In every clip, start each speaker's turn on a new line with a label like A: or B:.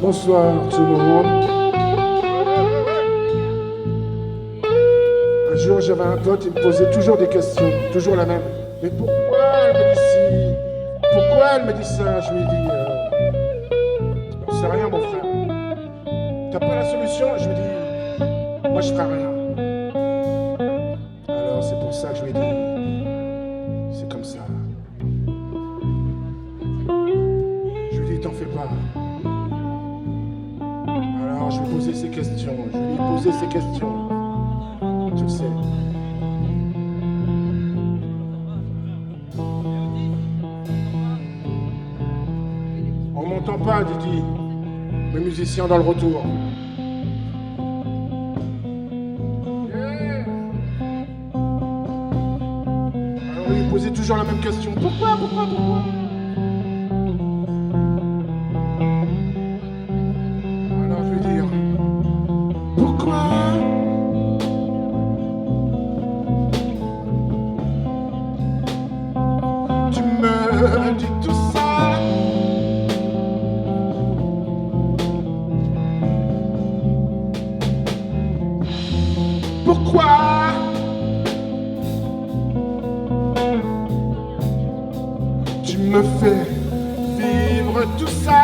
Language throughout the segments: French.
A: Bonsoir tout le monde. Un jour j'avais un pote, il me posait toujours des questions, toujours la même. Mais pourquoi elle me dit ci? Pourquoi elle me dit ça? Je lui ai dit, on sait rien mon frère. T'as pas la solution? Je lui ai dit, moi je ferai rien. Alors c'est pour ça que je lui ai dit, c'est comme ça. Je lui ai dit, t'en fais pas. Alors je lui ai posé ces questions, je lui ai posé ces questions. Tu le sais. On m'entend pas, Didi. Le musicien dans le retour. Alors on lui posait toujours la même question. Pourquoi? Alors je lui dis, pourquoi? Tu me dis tout ça. Pourquoi? Tu me fais vivre tout ça.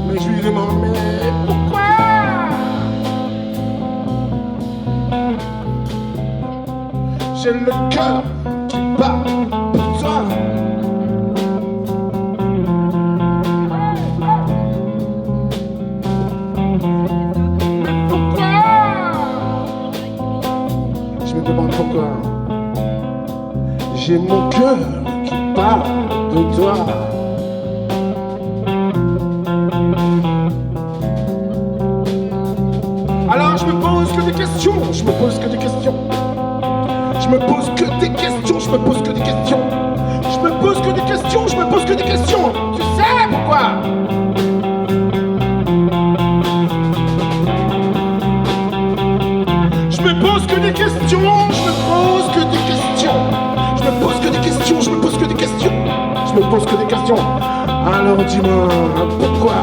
A: Mais je lui demande, mais pourquoi? J'ai le cœur qui bat pour toi. Mais pourquoi? Je me demande pourquoi. J'ai mon cœur qui bat de toi. Alors je me pose que des questions, je me pose que des questions. Je me pose que des questions, je me pose que des questions. Je me pose que des questions, je me pose que des questions. Tu sais pourquoi? Je me pose que des questions, je me pose que des questions. Je me pose que des questions, je me pose que des questions. Je me pose que des questions. Alors dis-moi pourquoi?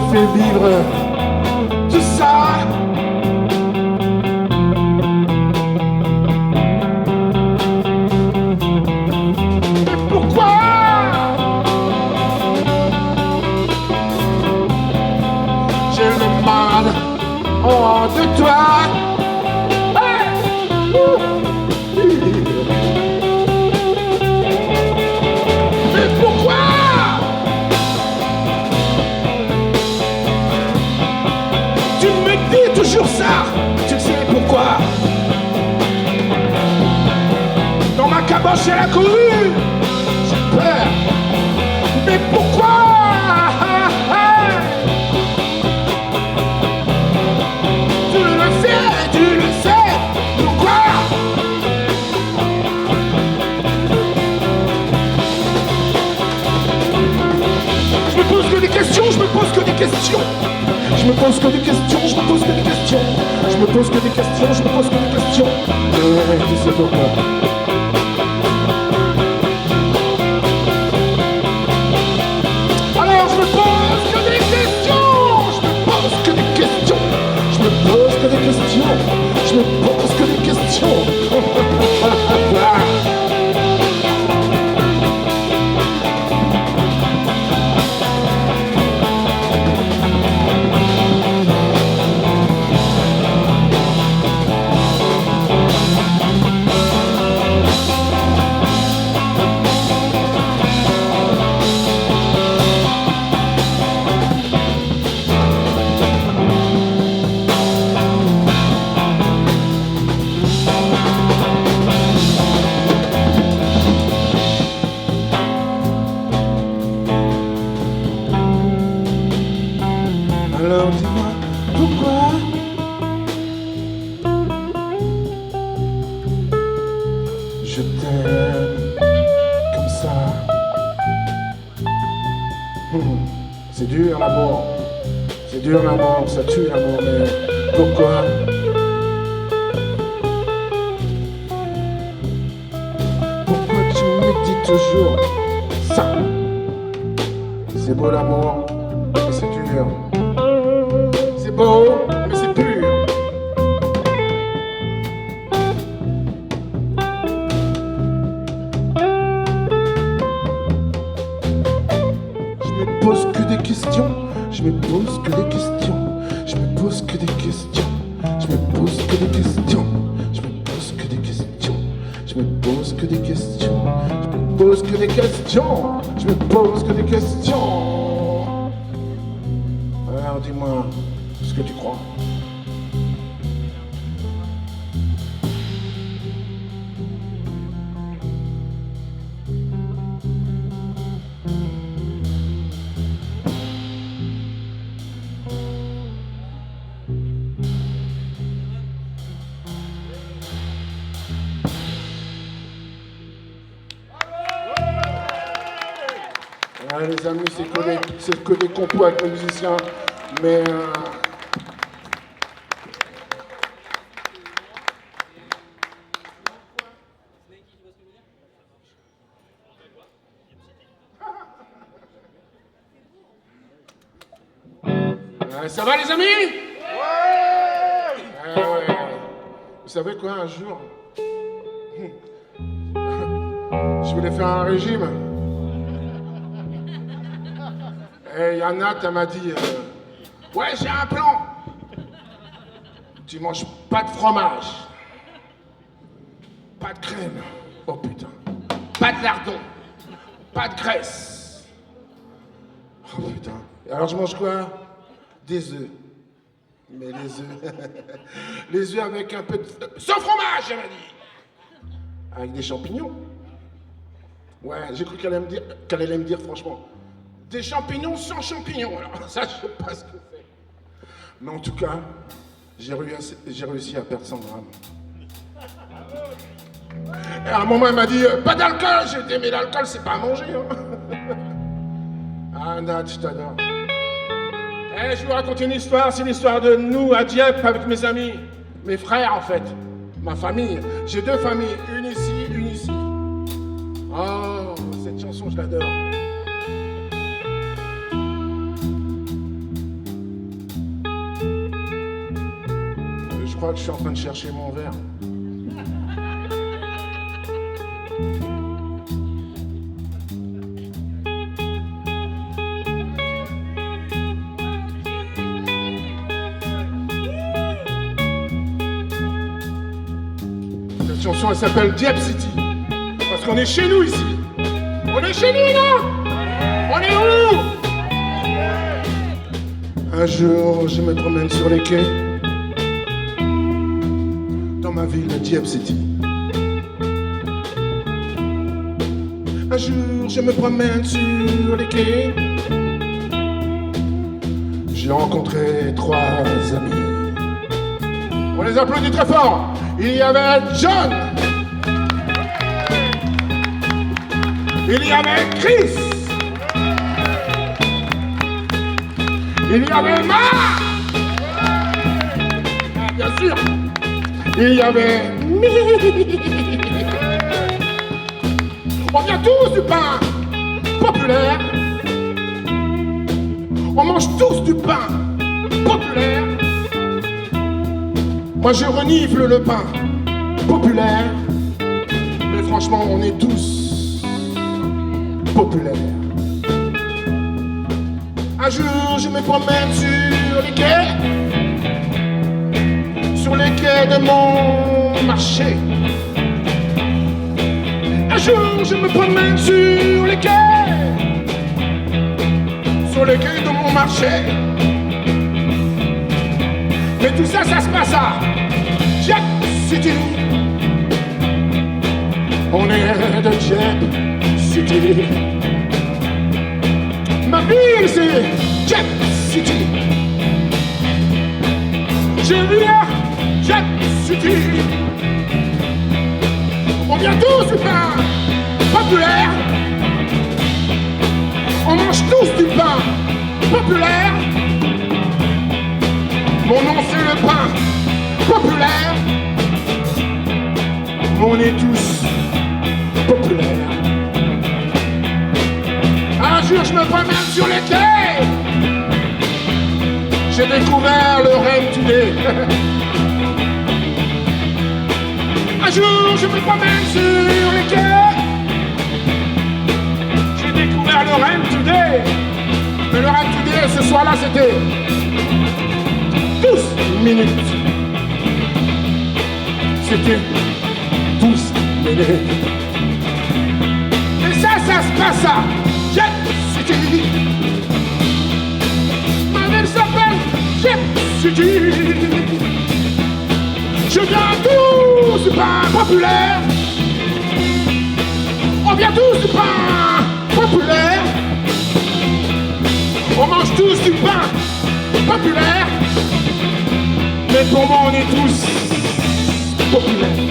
A: Fais vivre tout ça. Mais pourquoi? J'ai le mal en de toi. Mais pourquoi? Toujours ça, tu sais pourquoi? Dans ma caboche j'ai la cohue, j'ai peur. Mais pourquoi? Tu le sais, pourquoi? Je me pose que des questions, je me pose que des questions. Je me pose que des questions, je me pose que des questions. Je me pose que des questions, je me pose que des questions. Tu sais pourquoi? Alors je me pose que des questions. Je me pose que des questions. Je me pose que des questions. Je me pose que des questions. Alors dis-moi pourquoi? Je t'aime comme ça. C'est dur l'amour. C'est dur l'amour, ça tue l'amour, mais pourquoi? Pourquoi tu me dis toujours ça? C'est beau l'amour, mais c'est dur. C'est beau, mais c'est pur. Je me pose que des questions. Je me pose que des questions. Je me pose que des questions. Je me pose que des questions. Je me pose que des questions. Je me pose que des questions. Je me pose que des questions. Je me pose que des questions. Alors dis-moi ce que tu crois. Ouais, les amis, c'est que des compos avec les musiciens, mais ça va les amis? Ouais. Vous savez quoi, un jour, je voulais faire un régime. Et Yana, elle m'a dit, ouais, j'ai un plan. Tu manges pas de fromage, pas de crème, oh putain, pas de lardon, pas de graisse. Oh putain. Et alors je mange quoi? Des œufs. Mais les œufs, les œufs avec un peu de... Sans fromage, elle m'a dit. Avec des champignons. Ouais, j'ai cru qu'elle allait me dire franchement. Des champignons sans champignons, alors ça je sais pas ce que c'est. Mais en tout cas, j'ai réussi à perdre 100 grammes. Et à un moment elle m'a dit, pas d'alcool, j'ai dit mais l'alcool c'est pas à manger. Hein. Ah Nat, je t'adore. Eh, je vous raconte une histoire, c'est l'histoire de nous à Dieppe avec mes amis, mes frères en fait, ma famille. J'ai deux familles, une ici, une ici. Oh, cette chanson je l'adore. Je crois que je suis en train de chercher mon verre. Cette chanson, elle s'appelle Dieppe City. Parce qu'on est chez nous ici. On est chez nous, là. On est où? Un jour, je me promène sur les quais. Ma ville, Dieppe City. Un jour, je me promène sur les quais. J'ai rencontré trois amis. On les applaudit très fort. Il y avait John. Il y avait Chris. Il y avait Marc. Ah, bien sûr. Il y avait... On vient tous du pain populaire. On mange tous du pain populaire. Moi je renifle le pain populaire. Mais franchement on est tous populaires. Un jour je me promène sur les quais. Sur les quais de mon marché. Un jour je me promène sur les quais. Sur les quais de mon marché. Mais tout ça, ça se passe à Dieppe City. On est de Dieppe City. Ma ville c'est Dieppe City. Je viens Dieppe City. On vient tous du pain populaire. On mange tous du pain est tous populaires. Un jour je me promène sur les quais, j'ai découvert le rêve today. Un jour je me promène sur les quais, j'ai découvert le rêve today. Mais le rêve today ce soir-là c'était 12 minutes. C'était 12 minutes. Et ça se passe à Jet City. Ma ville s'appelle Jet City. Je viens tous du pain populaire. On vient tous du pain populaire. On mange tous du pain populaire. Mais pour moi on est tous populaires.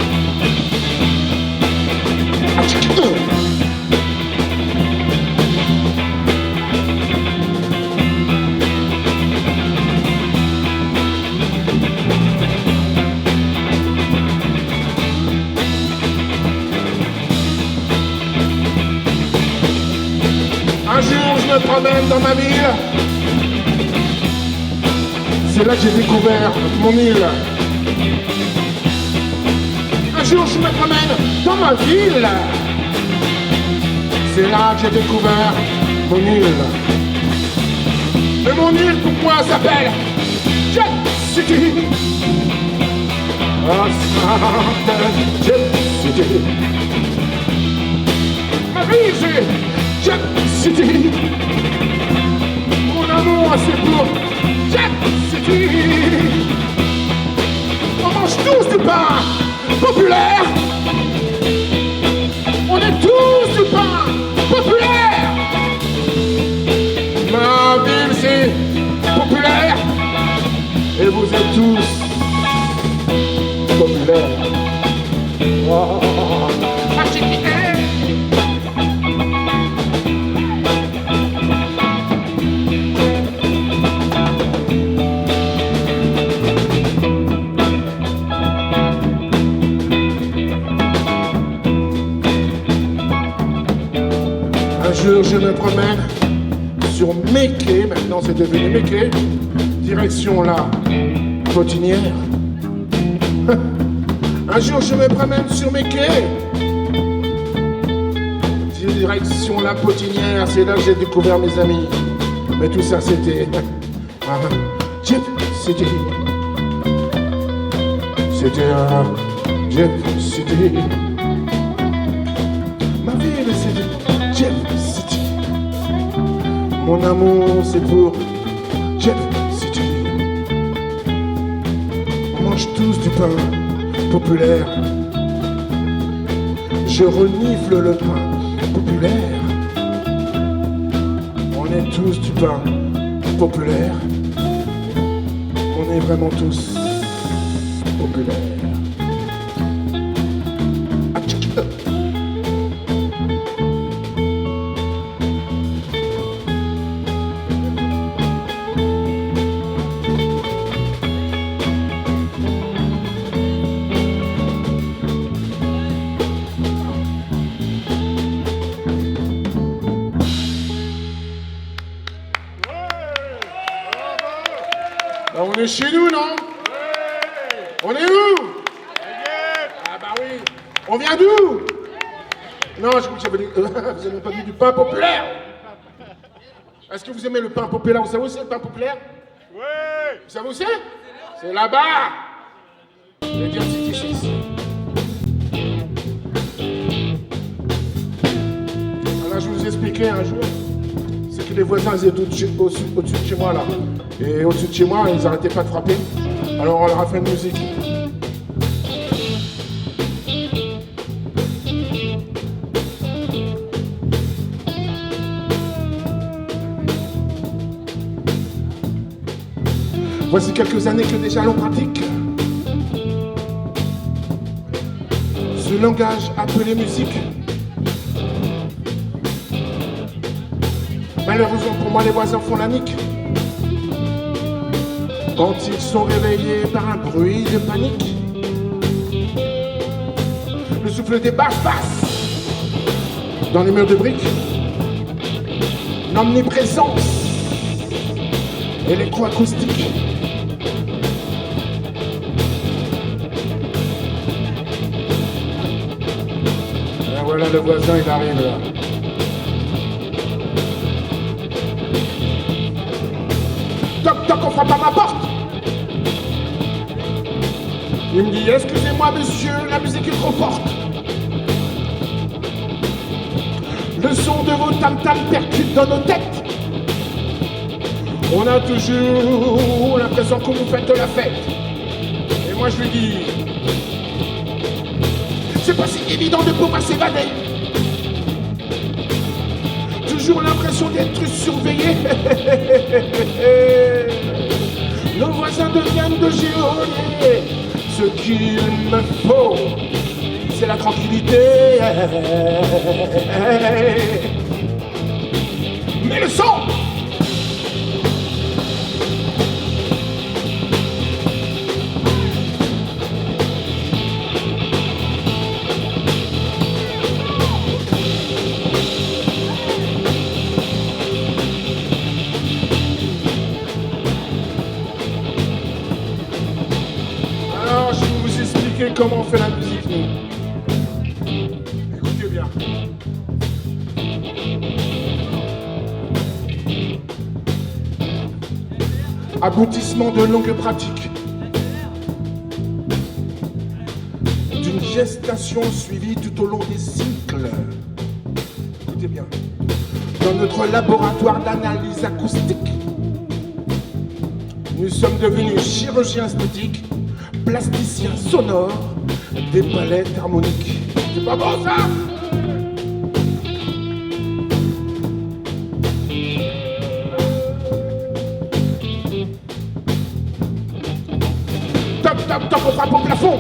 A: Un jour je me promène dans ma ville. C'est là que j'ai découvert mon île. Un jour je me promène dans ma ville. C'est là que j'ai découvert mon île. Et mon île pourquoi s'appelle Jet City. Ah, ça s'appelle Jet City. Ma ville c'est Jet City. Mon amour c'est pour Jet City. On mange tous du pain populaire. On est tous du pain populaire. Ma ville c'est populaire. Et vous êtes tous populaires. Oh. Je me promène sur mes quais, maintenant c'est devenu mes quais, direction la Potinière. Un jour je me promène sur mes quais, direction la Potinière, c'est là que j'ai découvert mes amis. Mais tout ça c'était Jet City. C'était Jet City. Ma ville c'était Jet City. Mon amour c'est pour Jet City. On mange tous du pain populaire. Je renifle le pain populaire. On est tous du pain populaire. On est vraiment tous populaires. On est chez nous, non? On est où? Ah bah oui. On vient d'où? Non, j'avais dit, vous n'avez pas dit du pain populaire? Est-ce que vous aimez le pain populaire? Vous savez où c'est le pain populaire? Oui. Vous savez où c'est? C'est là-bas. Je vais dire c'est ici. Alors je vous expliquais un jour, c'est que les voisins ils étaient au-dessus de chez moi là. Et au-dessus de chez moi, ils n'arrêtaient pas de frapper. Alors on leur a fait une musique. Voici quelques années que déjà l'on pratique ce langage appelé musique. Malheureusement pour moi, les voisins font la nique quand ils sont réveillés par un bruit de panique. Le souffle des basses dans les murs de briques. L'omniprésence électroacoustique. Et voilà le voisin, il arrive là. Toc toc, on frappe à ma porte. Il me dit, excusez-moi monsieur, la musique est trop forte. Le son de vos tam-tams percute dans nos têtes. On a toujours l'impression que vous faites la fête. Et moi je lui dis, c'est pas si évident de pouvoir s'évader. Toujours l'impression d'être surveillé. Nos voisins deviennent de géoliers. Ce qu'il me faut, c'est la tranquillité. Mais le son! Alors, je vais vous expliquer comment on fait la musique, nous. Écoutez bien. Aboutissement de longues pratiques, d'une gestation suivie tout au long des cycles. Écoutez bien. Dans notre laboratoire d'analyse acoustique, nous sommes devenus chirurgiens esthétiques, plasticiens sonores, des palettes harmoniques. C'est pas bon ça? Top, top, top, on frappe au plafond.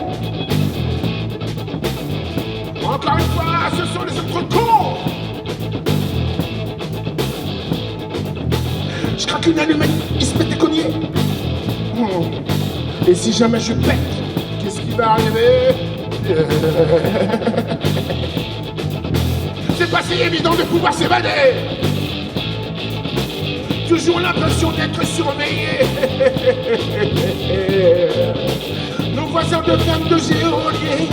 A: Encore une fois, ce sont les autres cons. Je craque une allumette, il se met des cognés. Et si jamais je pète, qu'est-ce qui va arriver? C'est pas si évident de pouvoir s'évader. Toujours l'impression d'être surveillé. Nos voisins deviennent de géoliers.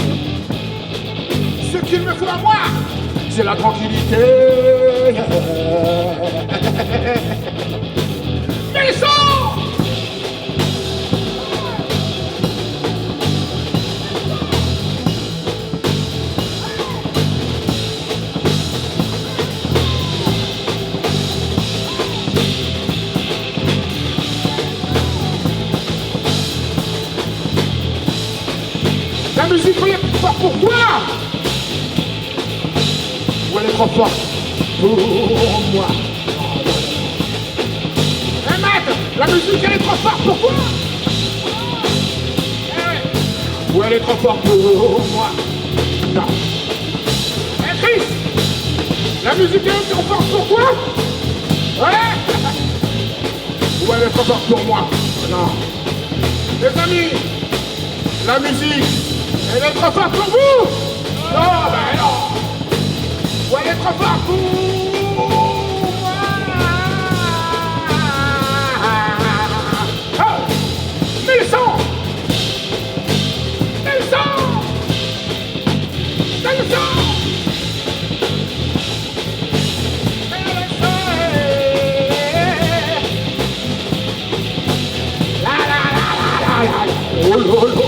A: Ce qu'il me faut à moi, c'est la tranquillité. Mais le son! La musique, elle est plus forte pour toi! Ou elle est trop forte pour moi? Hey Matt, la musique, elle est trop forte pour toi! Hey. Ou elle est trop forte pour moi? Non. Hey Chris, la musique, elle est trop forte pour toi? Ouais? Ou elle est trop forte pour moi? Non. Les amis, la musique, elle est trop forte pour vous? Non, ben non. Ou elle est trop forte pour moi? Oh, mets le son! Mets le son! Mets le son! Mets le son! La la la la la la! Oh lolo!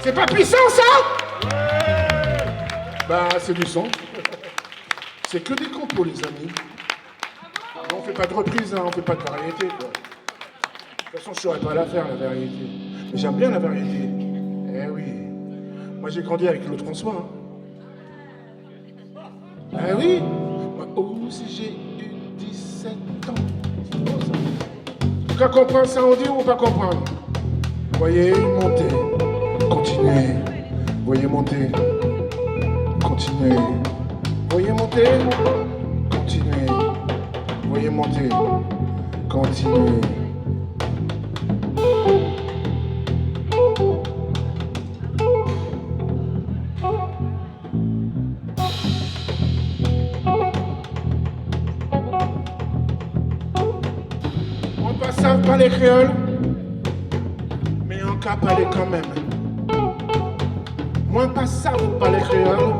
A: C'est pas puissant ça? Bah c'est du son. C'est que des compos les amis. On fait pas de reprise, hein, on fait pas de variété quoi. De toute façon je saurais pas la faire la variété. Mais j'aime bien la variété. Eh oui. Moi j'ai grandi avec Claude François. Hein. Ah oui. Moi aussi j'ai eu 17 ans. C'est beau ça. Qu'à comprendre ça on dit ou pas comprendre? Voyez monter, continuez. Voyez monter, continuez. Voyez monter, continuez. Voyez monter, continuez. On passe pas les créoles, mais on cas parler quand même. Moi pas ça pas les créoles,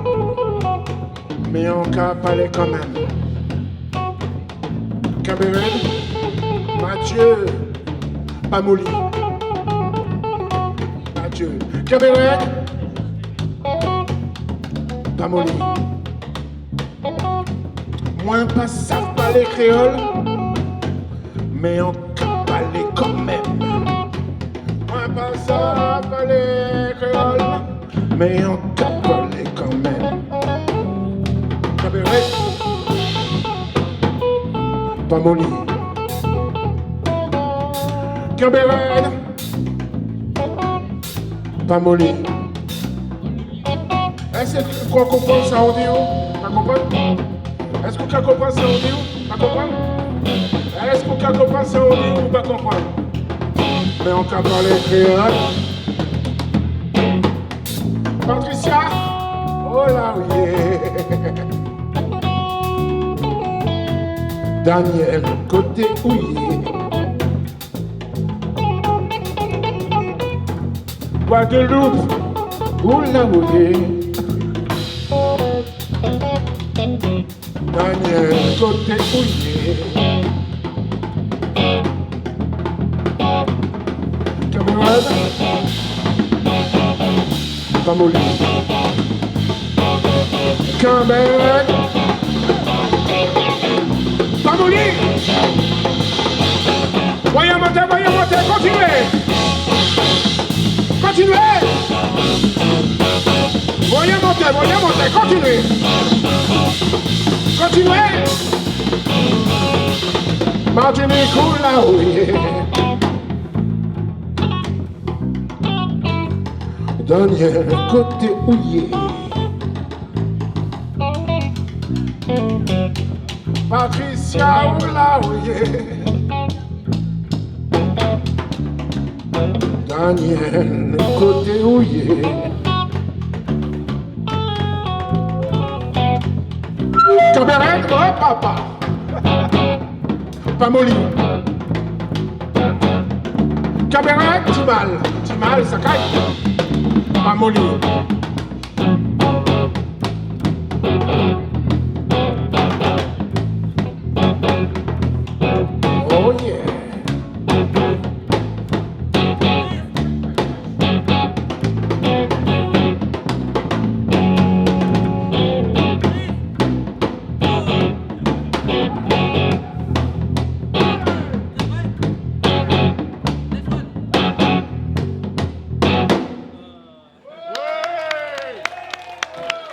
A: mais on cas parler quand même. Cameroun, Mathieu, Pamoli. Mathieu, Cameroun, Pamoli. Moi pas ça pas les créoles, mais on cas parler quand même. Moi pas ça pas les créoles, mais on cas parler quand même. Cameroun. Pamoli, Cameroun, Pamoli. Est-ce que vous comprenez ça on dit où? Pas comprendre? Est-ce que vous comprenez ça on dit où? Pas comprendre? Est-ce que vous comprenez ça on dit où? Pas comprendre? Mais on peut parler créole. Patricia? Oh là oui. Daniel, côté houillé. Guadeloupe, oula houillé. Daniel, côté houillé. Cameroun, Pamoli. Cameroun. Pamoli! Voyez monter, continuez! Continuez! Voyez monter, continuez! Continuez! Martinique, oula, oui! Daniel, côté houillé. Patricia, oula, oui! Daniel, côté houillé. Cabaret, oh papa. Pamoli. Cabaret, Timal, ça caille. Pamoli. Oh yeah.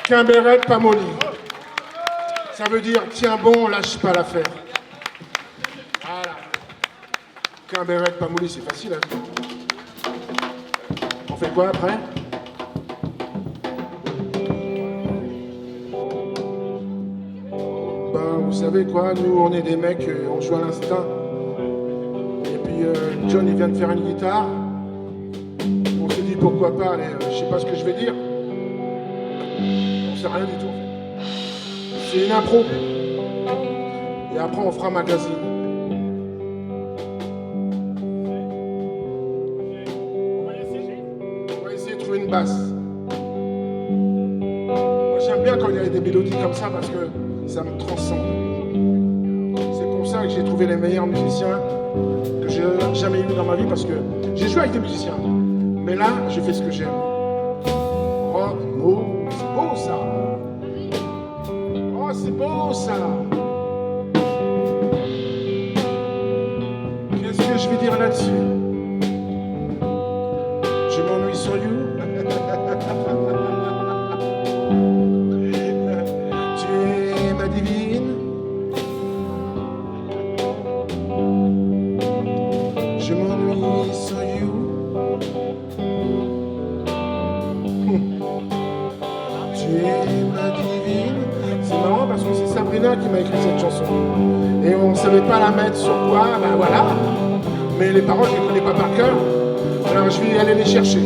A: Cabaret, Pamoli. Ça veut dire tiens bon, lâche pas l'affaire. Voilà. Cabaret, Pamoli, c'est facile à dire. On fait quoi après? Ben, vous savez quoi, nous on est des mecs, on joue à l'instinct. Et puis John il vient de faire une guitare. On s'est dit pourquoi pas, allez, je sais pas ce que je vais dire. On sait rien du tout en fait. C'est une impro. Et après on fera magazine. On va essayer de trouver une basse. Moi j'aime bien quand il y a des mélodies comme ça parce que ça me transcende. C'est pour ça que j'ai trouvé les meilleurs musiciens que j'ai jamais eu dans ma vie parce que j'ai joué avec des musiciens. Mais là, je fais ce que j'aime. Rock, mots, c'est beau ça. Oh, c'est beau ça. Qu'est-ce que je vais dire là-dessus? Je m'ennuie sur You. qui m'a écrit cette chanson. Et on ne savait pas la mettre sur quoi, ben voilà. Mais les paroles, je ne les connais pas par cœur. Alors je vais aller les chercher.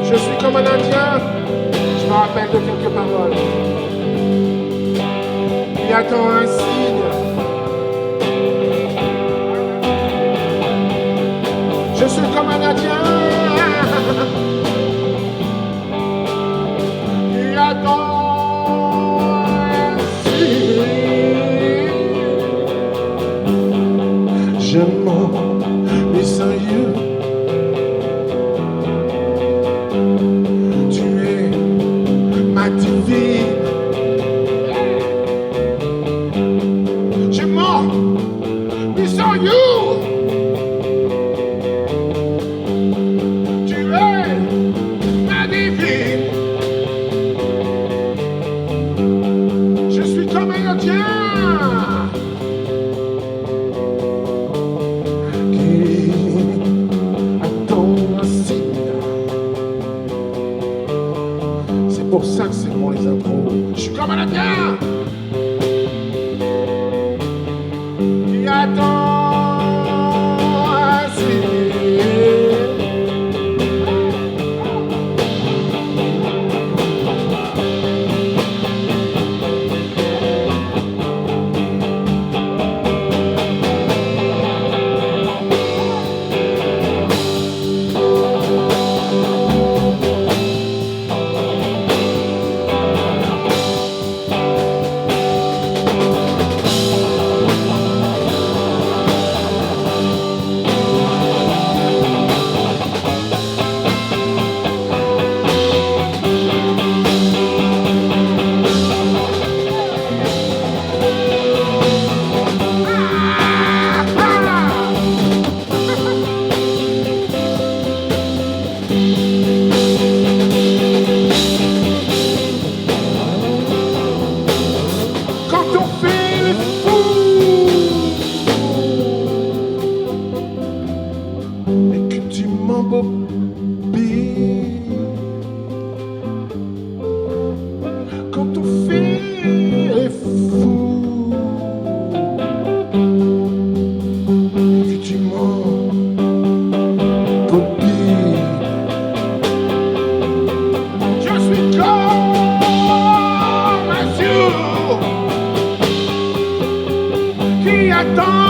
A: Je suis comme un Indien, je me rappelle de quelques paroles. Il attend un signe. Je suis comme un Indien. Il attend un signe. Je m'en you. Tu es ma divine. Je m'en sans you. Tu es ma divine. Je suis comme un Indien. C'est pour ça que c'est bon les impros. Je suis comme un Indien qui attend un signe. Quand on fait les fous, puis tu m'embobines. Je suis comme un jour qui attend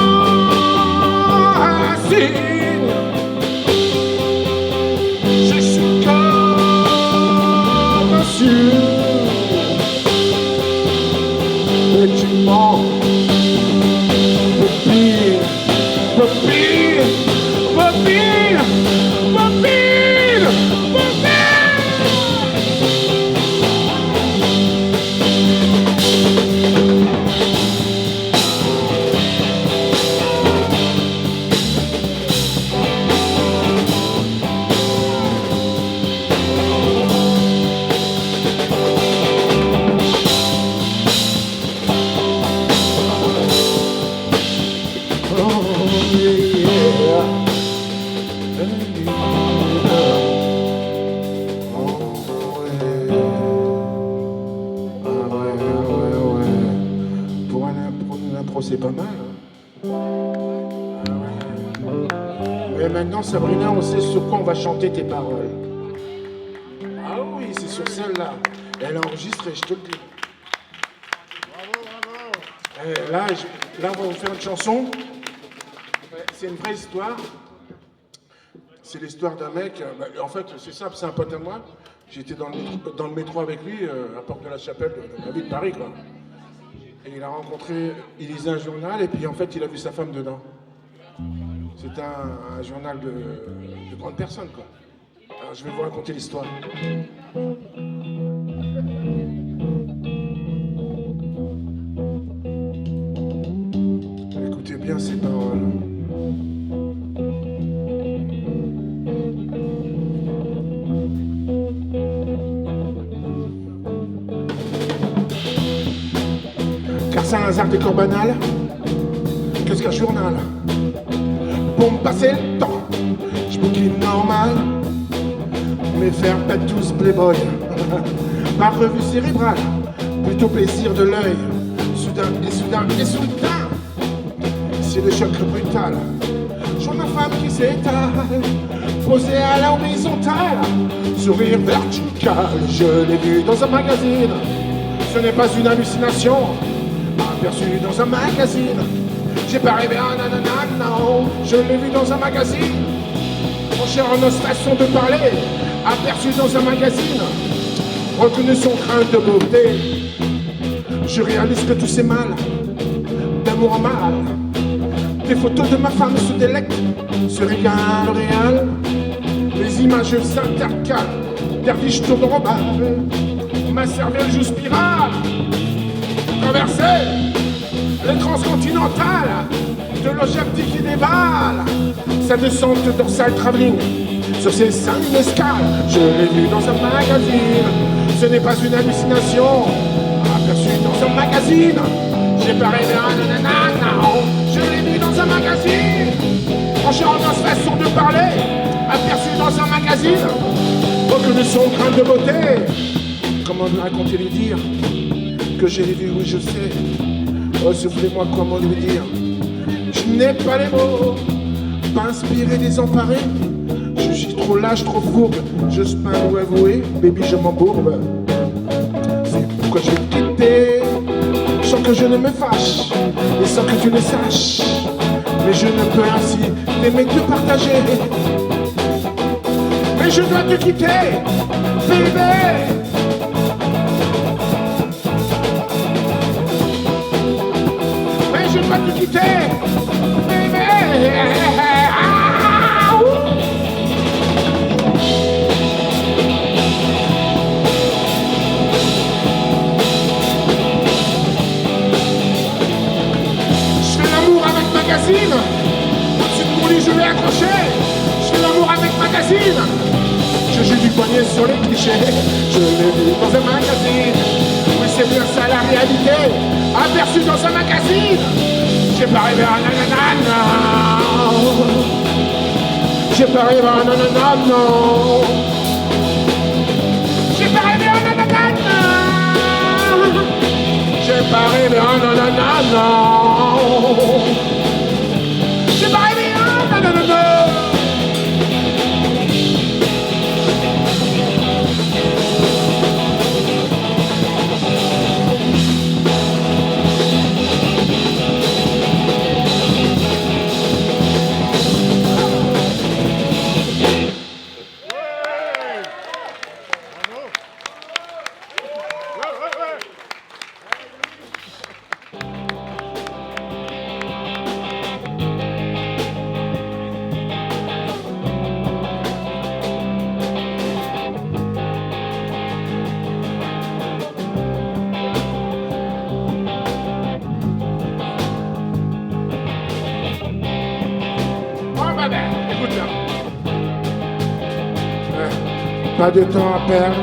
A: un signe. Je suis comme un jour. Et tu mens, bobine, bobine, bobine, bobine, bobine. C'est pas mal. Et maintenant, Sabrina, on sait sur quoi on va chanter tes paroles. Ah oui, c'est sur celle-là. Elle a enregistré, je te le dis. Bravo, bravo. Et là, on va vous faire une chanson. C'est une vraie histoire. C'est l'histoire d'un mec. En fait, c'est simple, c'est un pote à moi. J'étais dans le métro avec lui, à Porte de la Chapelle, de la ville de Paris, quoi. Et il a rencontré, il lisait un journal et puis en fait il a vu sa femme dedans. C'était un journal de grande personne, quoi. Alors je vais vous raconter l'histoire. Écoutez bien ces paroles. Saint-Lazare des Corbanales, qu'est-ce qu'un journal? Pour me passer le temps, je bouquine normal, mais faire pas tous playboy. Par revue cérébrale, plutôt plaisir de l'œil. Soudain et soudain et soudain, c'est le choc brutal. Je vois ma femme qui s'étale, posée à la horizontale, sourire vertical. Je l'ai vu dans un magazine, ce n'est pas une hallucination. Aperçu dans un magazine, j'ai pas rêvé à nanana, non. Je l'ai vu dans un magazine, mon cher en notre façon de parler. Aperçu dans un magazine, reconnu son craint de beauté. Je réalise que tous ces mal, d'amour en mal. Des photos de ma femme se délectent, se régalent réel. Les images s'intercalent, derviche tourne en balle. Ma cervelle joue spirale, traverser les transcontinentales de l'objectif qui dévale. Sa descente dorsale travelling sur ses seins escales. Je l'ai vu dans un magazine, ce n'est pas une hallucination. Aperçu dans un magazine, j'ai pas rêvé à nanana. Je l'ai vu dans un magazine, en changeant sa façon de parler. Aperçu dans un magazine, reconnu son grain de beauté. Comment lui raconter, lui dire que j'ai vu, oui je sais. Oh, soufflez-moi comment lui dire. Je n'ai pas les mots, pas inspiré, désemparé. Je suis trop lâche, trop fourbe. J'ose pas vous avouer, baby, je m'embourbe. C'est pourquoi je vais te quitter, sans que je ne me fâche et sans que tu le saches. Mais je ne peux ainsi t'aimer que partager. Mais je dois te quitter, bébé. Mais je dois te quitter, bébé. Ah, je fais l'amour avec magazine. Au-dessus de mon lit, je l'ai accroché. Je fais l'amour avec magazine. Je joue du poignet sur les clichés. Je l'ai vu dans un magazine. Oui, c'est bien ça la réalité. Aperçu dans un magazine. J'ai pas rêvé à nanana. J'ai pas rêvé à nanana, non. J'ai pas rêvé à nanana. J'ai pas rêvé à nanana, non. J'ai pas rêvé à nanana. Pas de temps à perdre,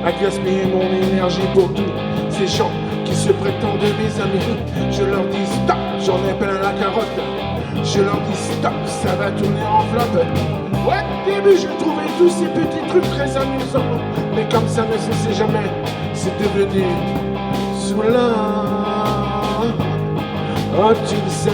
A: à gaspiller mon énergie pour tous ces gens qui se prétendent mes amis. Je leur dis stop, j'en ai plein la carotte. Je leur dis stop, ça va tourner en flop. Ouais, au début je trouvais tous ces petits trucs très amusants, mais comme ça ne cessait jamais, c'est devenu saoulant. Oh tu le sais.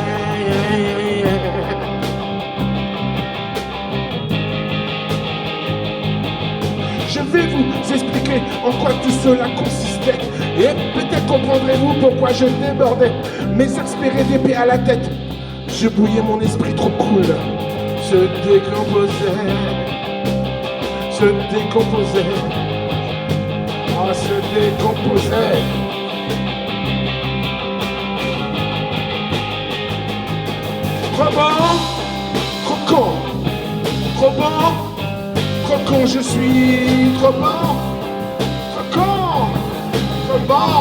A: Je vais vous expliquer en quoi tout cela consistait. Et peut-être comprendrez-vous pourquoi je débordais. Mes aspirés d'épée à la tête. Je bouillais, mon esprit trop cool se décomposait. Se décomposait. Ah, se décomposait. Trop bon, croquant, trop bon. Croquant, je suis trop bon, croquant, trop bon,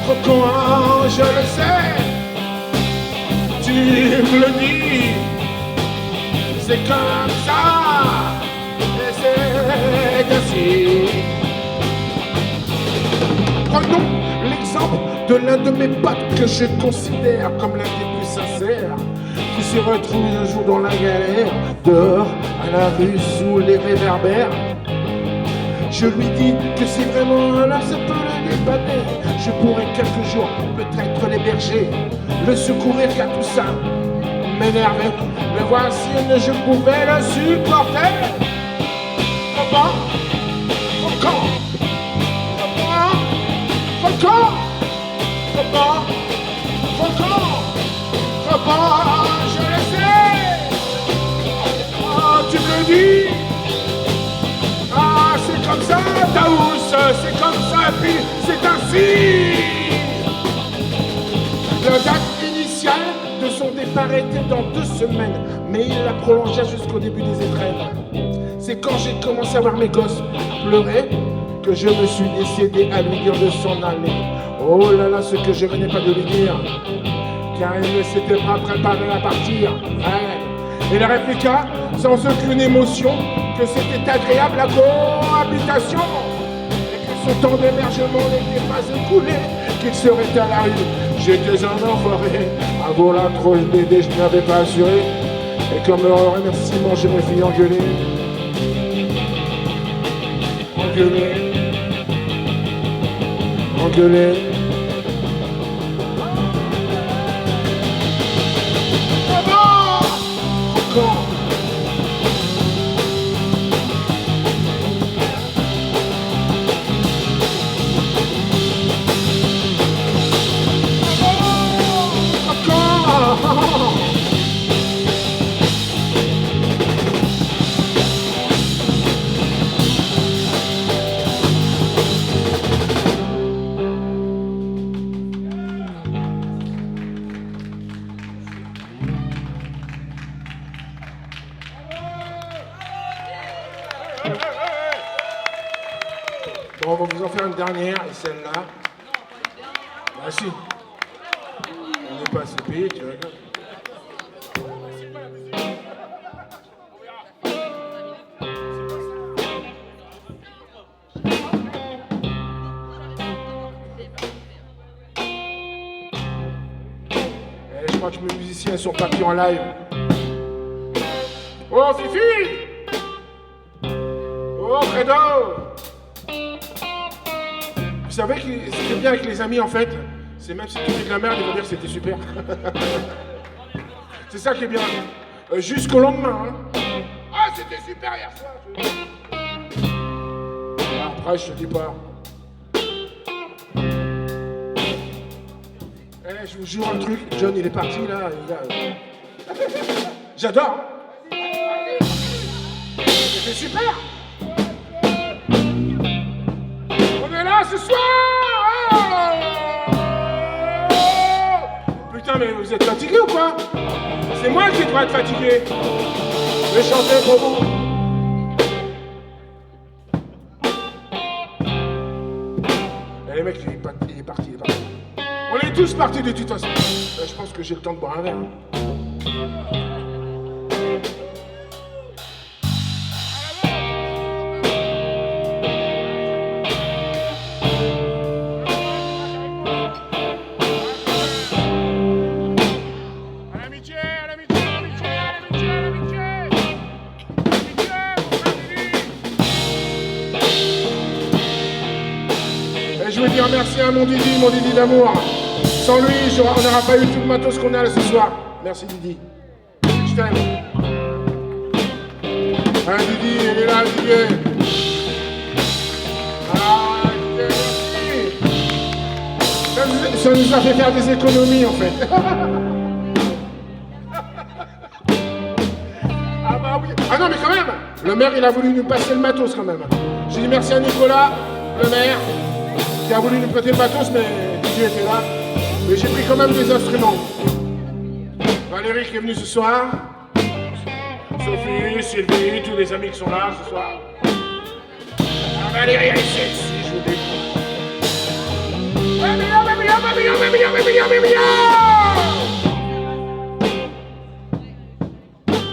A: croquant, je le sais, tu me le dis, c'est comme ça, et c'est ainsi. Prenons l'exemple de l'un de mes potes que je considère comme l'un des plus sincères, qui se retrouve un jour dans la galère, dehors à la rue sous les réverbères. Je lui dis que si vraiment là ça peut le dépanner, je pourrais quelques jours peut-être l'héberger, le secourir car tout ça m'énervait. Mais voici je pouvais le supporter. Comment? Comment? Comment? Je le sais. Oh, tu me le dis. Ah, c'est comme ça, Daous, c'est comme ça, puis c'est ainsi. La date initiale de son départ était dans 2 semaines, mais il la prolongea jusqu'au début des épreuves. C'est quand j'ai commencé à voir mes gosses pleurer que je me suis décidé à lui dire de s'en aller. Oh là là, ce que je venais pas de lui dire, car il ne s'était pas préparé à partir. Ouais. Il répliqua sans aucune émotion que c'était agréable la cohabitation et que son temps d'hébergement n'était pas écoulé, qu'il serait à la rue. J'étais un enfoiré, à voilà trop d'aider, je n'avais pas assuré. Et comme remerciement, je me fis engueuler. Engueuler. Bon, on va vous en faire une dernière, et celle-là. Ah si. On n'est pas assez payé, tu rigoles. Je crois que mes musiciens sont partis en live. Oh Fifi! Oh Fredo! Vous savez que c'était bien avec les amis en fait. C'est même si tu fais de la merde, ils vont dire que c'était super. C'est ça qui est bien. Jusqu'au lendemain. Hein. Ah c'était super hier soir. Après je te dis pas. Eh, je vous jure un truc, John il est parti là. J'adore. C'était super. On est là ce soir. Putain mais vous êtes fatigué ou quoi? C'est moi qui dois être fatigué. Je vais chanter pour vous. Et les mecs il est parti. On est tous partis de toute façon. Là, je pense que j'ai le temps de boire un verre. Je veux dire merci à mon Didi d'amour. Sans lui, on n'aura pas eu tout le matos qu'on a là ce soir. Merci Didi. Je t'aime. Hein Didi, il est là, Didi. Ah, Didi, merci. Ça nous a fait faire des économies en fait. Ah bah oui. Ah non mais quand même, le maire il a voulu nous passer le matos quand même. J'ai dit merci à Nicolas, le maire, qui a voulu nous prêter le matos, mais Didi était là. Mais j'ai pris quand même des instruments. Valérie qui est venue ce soir. Sophie, Sylvie, tous les amis qui sont là ce soir. Ah, Valérie, elle est sexy, je vous dis.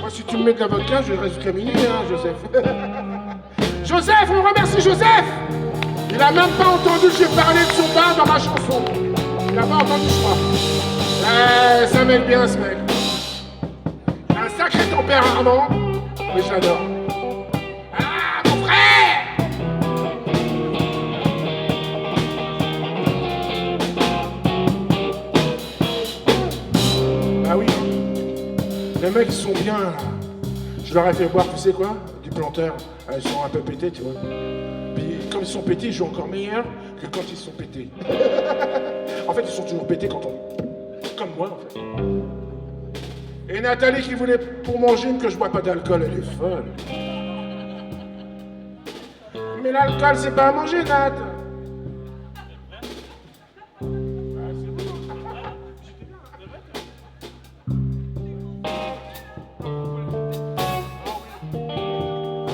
A: Moi, si tu me mets de la vodka, je reste caminé, hein, Joseph. Joseph, on remercie Joseph. Il a même pas entendu que j'ai parlé de son bar dans ma chanson. mec bien, ce mec. Il a un sacré tempérament, mais je l'adore. Ah, mon frère! Ah oui, les mecs sont bien, là. Je leur ai fait boire, tu sais quoi? Du planteur. Ah, ils sont un peu pétés, tu vois. Puis, comme ils sont pétés, ils jouent encore meilleur que quand ils sont pétés. En fait, ils sont toujours pétés quand on... Comme moi, en fait. Et Nathalie qui voulait pour mon gym que je bois pas d'alcool, elle est folle. Mais l'alcool, c'est pas à manger, Nat.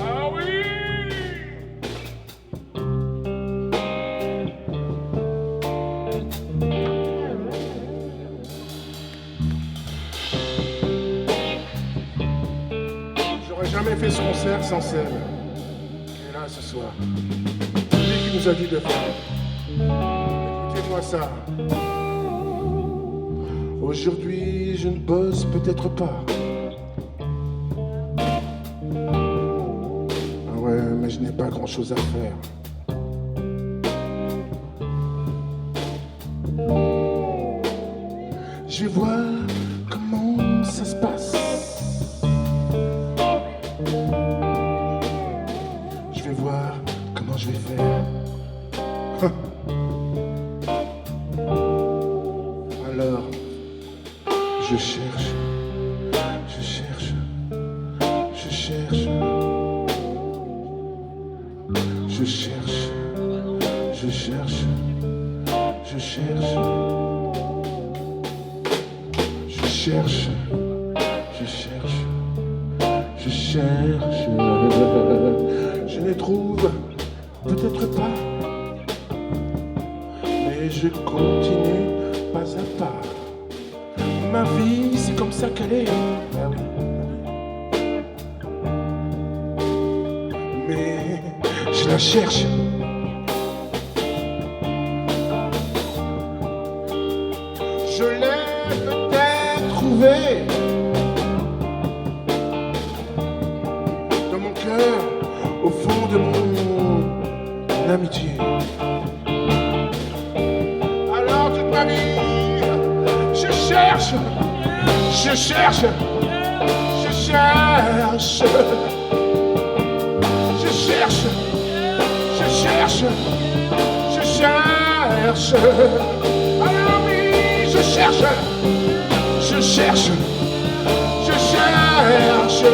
A: Ah oui. J'aurais jamais fait ce concert sans Seb. Et là, ce soir, c'est lui qui nous a dit de faire. Écoutez-moi ça. Aujourd'hui, je ne bosse peut-être pas. Ah ouais, mais je n'ai pas grand-chose à faire. Je vais voir comment ça se passe. Je vais voir comment je vais faire. Alors, je cherche, je cherche, je cherche, je cherche, je cherche, je cherche, je cherche, je cherche, je cherche, je ne trouve peut-être pas, mais je continue pas à pas. Ma vie, c'est comme ça qu'elle est. Ah oui. Mais je la cherche. Je l'ai peut-être trouvée dans mon cœur, au fond de mon amitié. Alors toute ma vie, je cherche, je cherche, je cherche, je cherche, je cherche, je cherche. Alors oui, je cherche, je cherche, je cherche.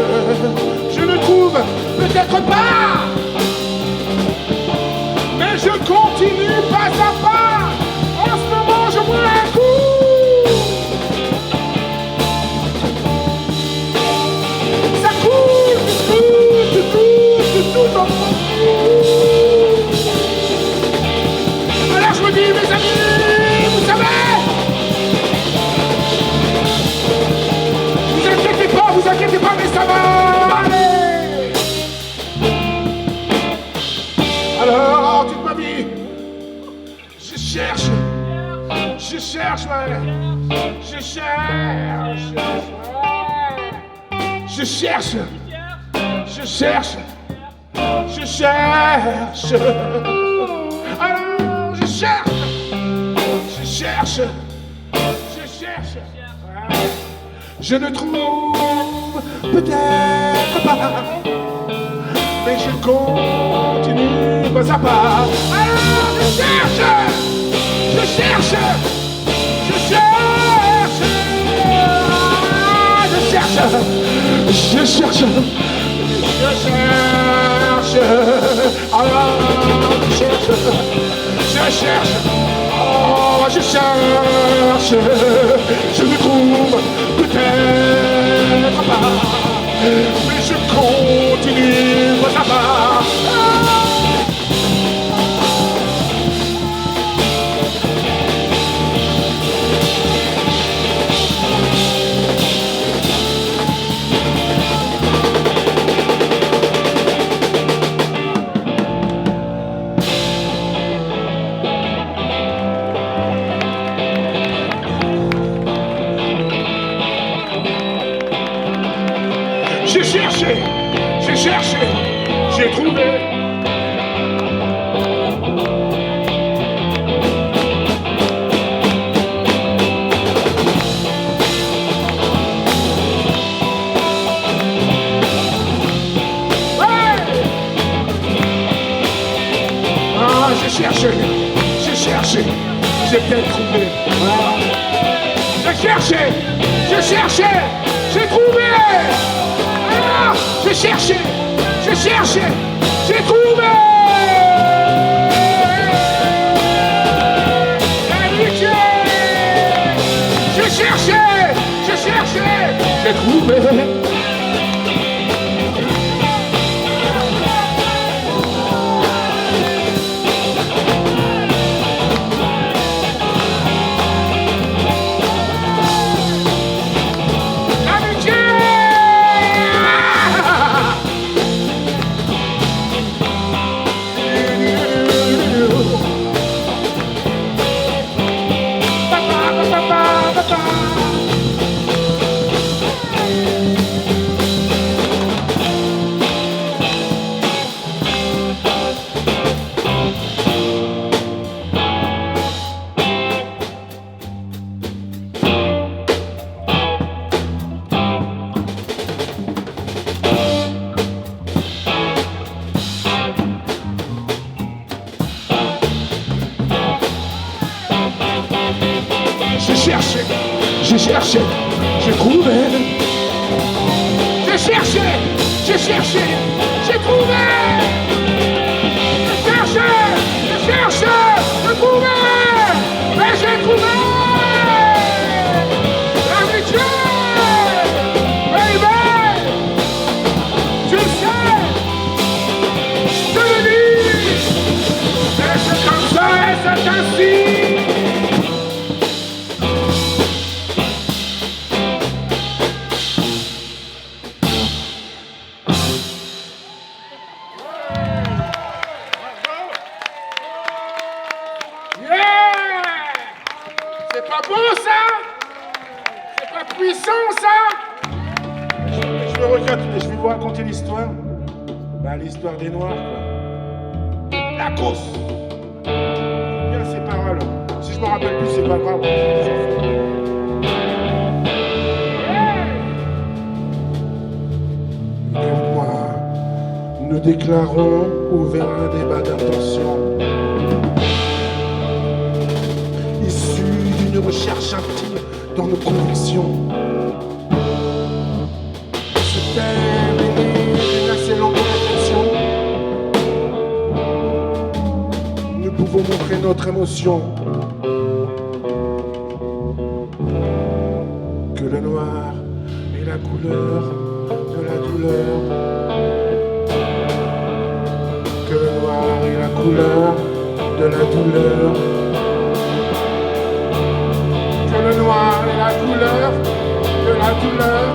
A: Je ne trouve peut-être pas, mais je continue pas à pas. En ce moment, je bois un coup. Alors je me dis, mes amis, vous savez, vous inquiétez pas, mais ça va aller. Alors, toute ma vie, je cherche, ouais, je cherche, je cherche, je cherche. Je cherche, alors je cherche, je cherche, je cherche. Je ne trouve peut-être pas, mais je continue pas à pas. Alors je cherche, je cherche, je cherche, je cherche, je cherche. Je cherche, alors je cherche, oh je cherche, je ne trouve peut-être pas, mais je continue pas à pas. cherché, j'ai trouvé. J'ai cherché, j'ai peut-être trouvé. Voilà. J'ai cherché, j'ai trouvé. Voilà. J'ai cherché, j'ai trouvé. L'amitié. J'ai cherché, j'ai trouvé. J'ai cherché, j'ai trouvé. J'ai cherché, j'ai trouvé. J'ai cherché, j'ai trouvé. Mais j'ai trouvé. L'amitié, baby. Tu le sais, je te le dis. Et c'est comme ça et c'est ainsi. L'histoire, l'histoire des Noirs, quoi. La cause. Bien ces paroles. Si je me rappelle plus, c'est pas grave. Moi, nous déclarons ouvert un débat d'intention, issu d'une recherche intime dans nos convictions. Nous pouvons montrer notre émotion. Que le noir est la couleur de la douleur. Que le noir est la couleur de la douleur. Que le noir est la couleur de la douleur.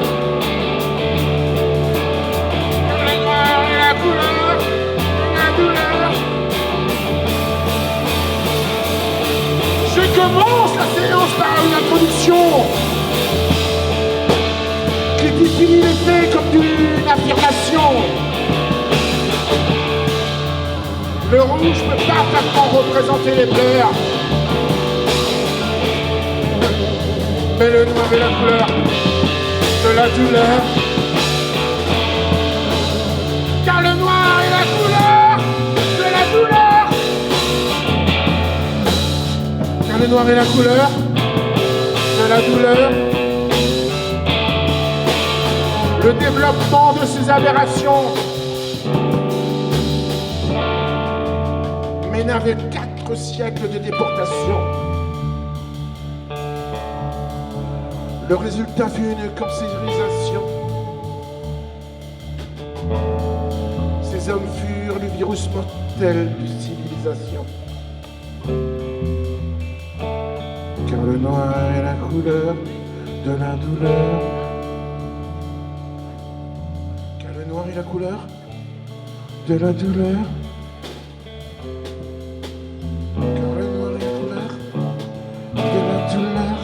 A: Je commence la séance par une introduction qui définit les faits comme d'une affirmation. Le rouge peut parfaitement représenter les pleurs, mais le noir est la couleur de la douleur. Car le noir est la couleur de la douleur. Car le noir est la couleur de la douleur. Le développement de ces aberrations mène avec 4 siècles de déportation. Le résultat fut une cancérisation. Ces hommes furent le virus mortel de civilisation. Car le noir est la couleur de la douleur. Car le noir est la couleur de la douleur. Car le noir est la couleur de la douleur.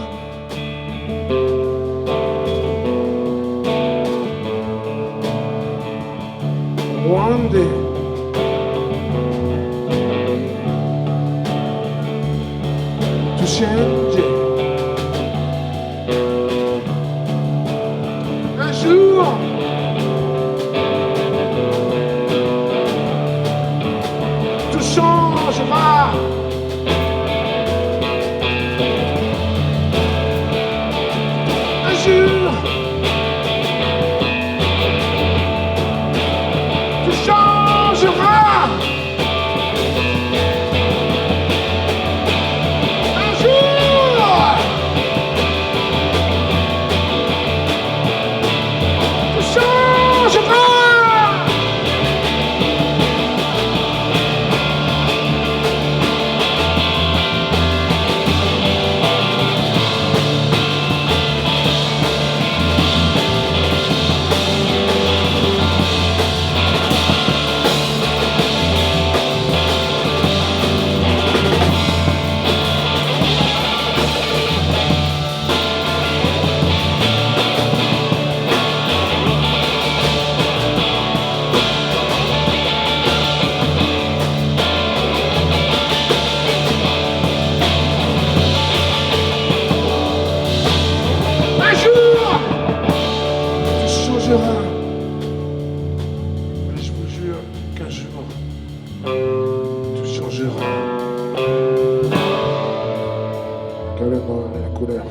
A: carrément la couleur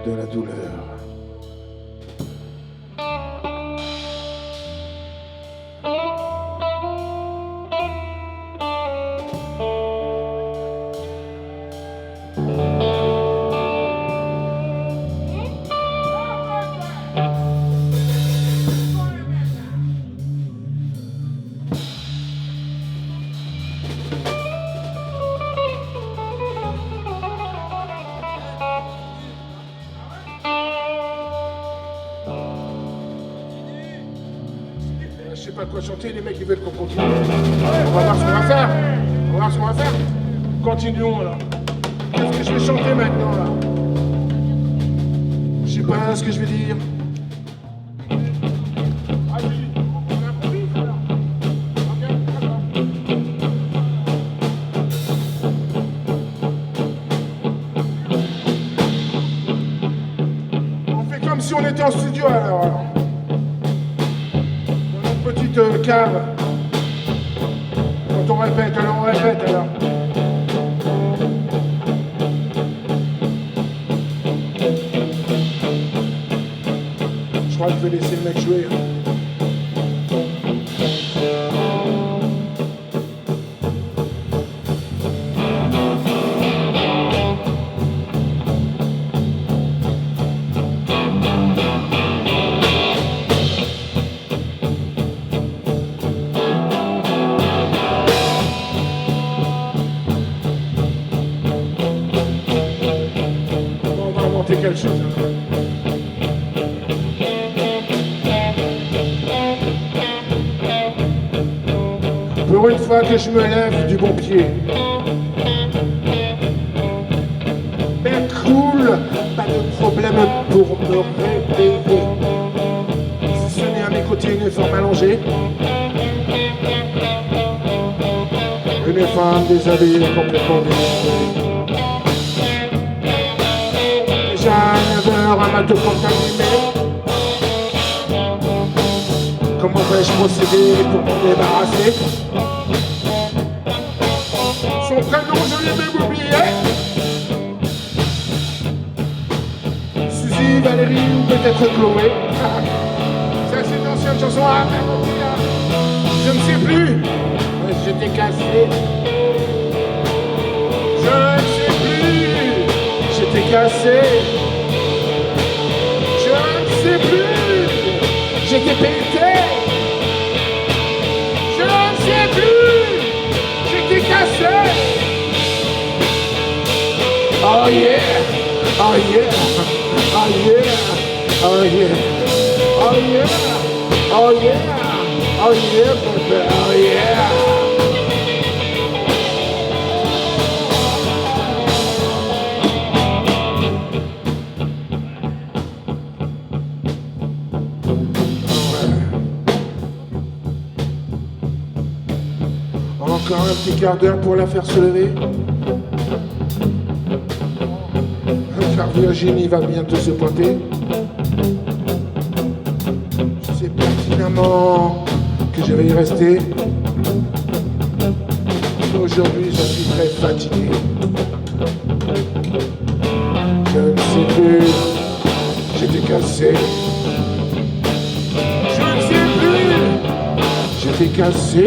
A: de la douleur. Je sais pas quoi chanter, les mecs ils veulent qu'on continue. On va voir ce qu'on va faire. On va voir ce qu'on va faire. Continuons là. Qu'est-ce que je vais chanter maintenant là? Je sais pas ce que je vais dire. Vas-y, on improvise alors. Ok, d'accord. On fait comme si on était en studio alors. Petite cave. Quand on répète, alors on répète alors. Je crois que je vais laisser le mec jouer. Quelque chose. Pour une fois que je me lève du bon pied. Mais cool, pas de problème pour me réveiller. Si ce n'est à mes côtés une femme allongée. Une femme déshabillée complètement déshabillée. Déjà à 9h, un matin contaminé. Comment vais-je procéder pour m'en débarrasser? Son prénom, je l'ai même oublié. Suzy, Valérie ou peut-être Chloé. Ça, c'est une ancienne chanson à je ne sais plus. J'étais cassé. Je ne sais plus. J'étais cassé. Je ne sais plus. J'étais pété. Je ne sais plus. J'étais cassé. Oh yeah. Oh yeah. Oh yeah. Oh yeah. Oh yeah. Oh yeah. Oh yeah, baby. Oh yeah. Encore un petit quart d'heure pour la faire se lever. Car Virginie va bientôt se pointer. Je sais pertinemment que je vais y rester. Aujourd'hui, je suis très fatigué. Je ne sais plus. J'étais cassé. Je ne sais plus. J'étais cassé.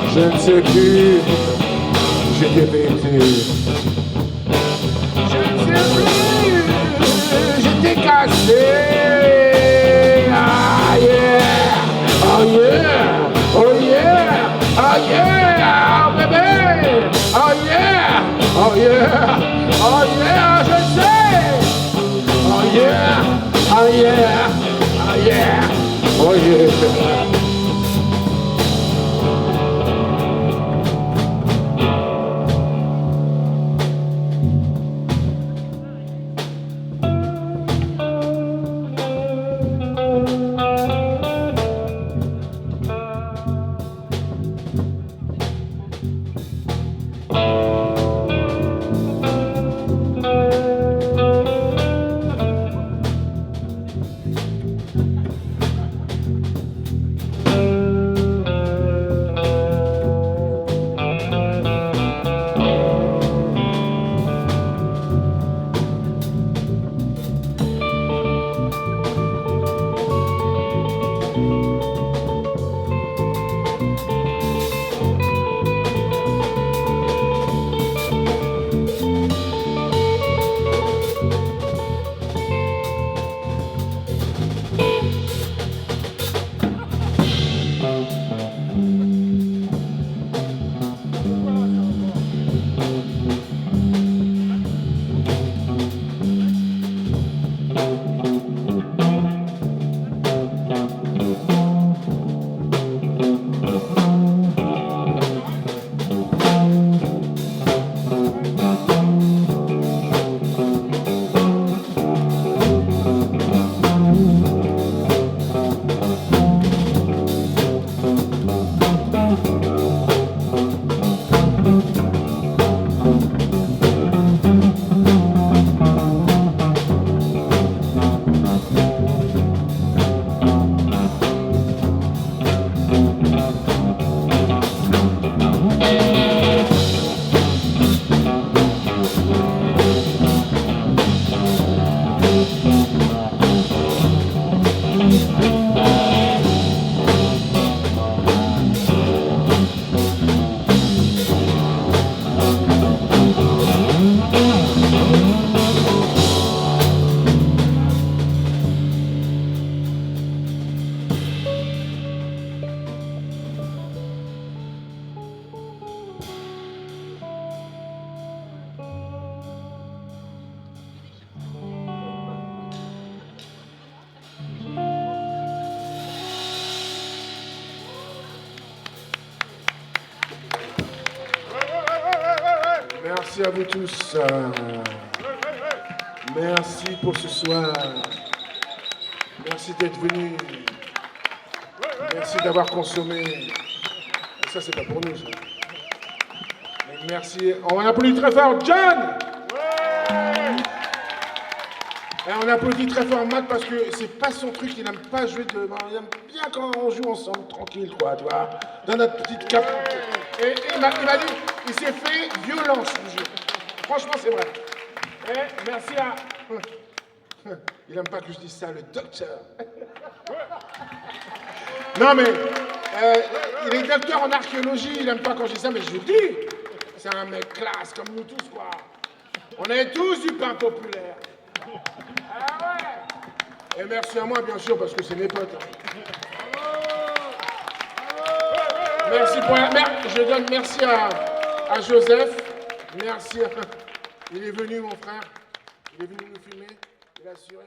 A: Je ne sais plus, j'étais pété. Je ne sais plus, j'étais cassé. Ah yeah, oh yeah, oh yeah, oh yeah, oh bébé, oh yeah, oh yeah, oh yeah, je sais. Oh yeah, oh yeah, oh yeah, oh yeah. Merci à vous tous. Merci pour ce soir. Merci d'être venus. Merci d'avoir consommé. Et ça, c'est pas pour nous, ça. Mais merci. On applaudit très fort John. Et on applaudit très fort Matt parce que c'est pas son truc, il n'aime pas jouer de. Il aime bien quand on joue ensemble, tranquille, quoi, tu vois, dans notre petite cape. Et il m'a dit, il s'est fait violence le jeu. Franchement, c'est vrai. Et merci à. Il n'aime pas que je dise ça, le docteur. Non, mais il est docteur en archéologie, il n'aime pas quand je dis ça, mais je vous dis, c'est un mec classe comme nous tous, quoi. On est tous du pain populaire. Ah ouais. Et merci à moi, bien sûr, parce que c'est mes potes. Merci pour la... Je donne merci à Joseph. Merci. Il est venu, mon frère. Il est venu nous filmer. Il a assuré.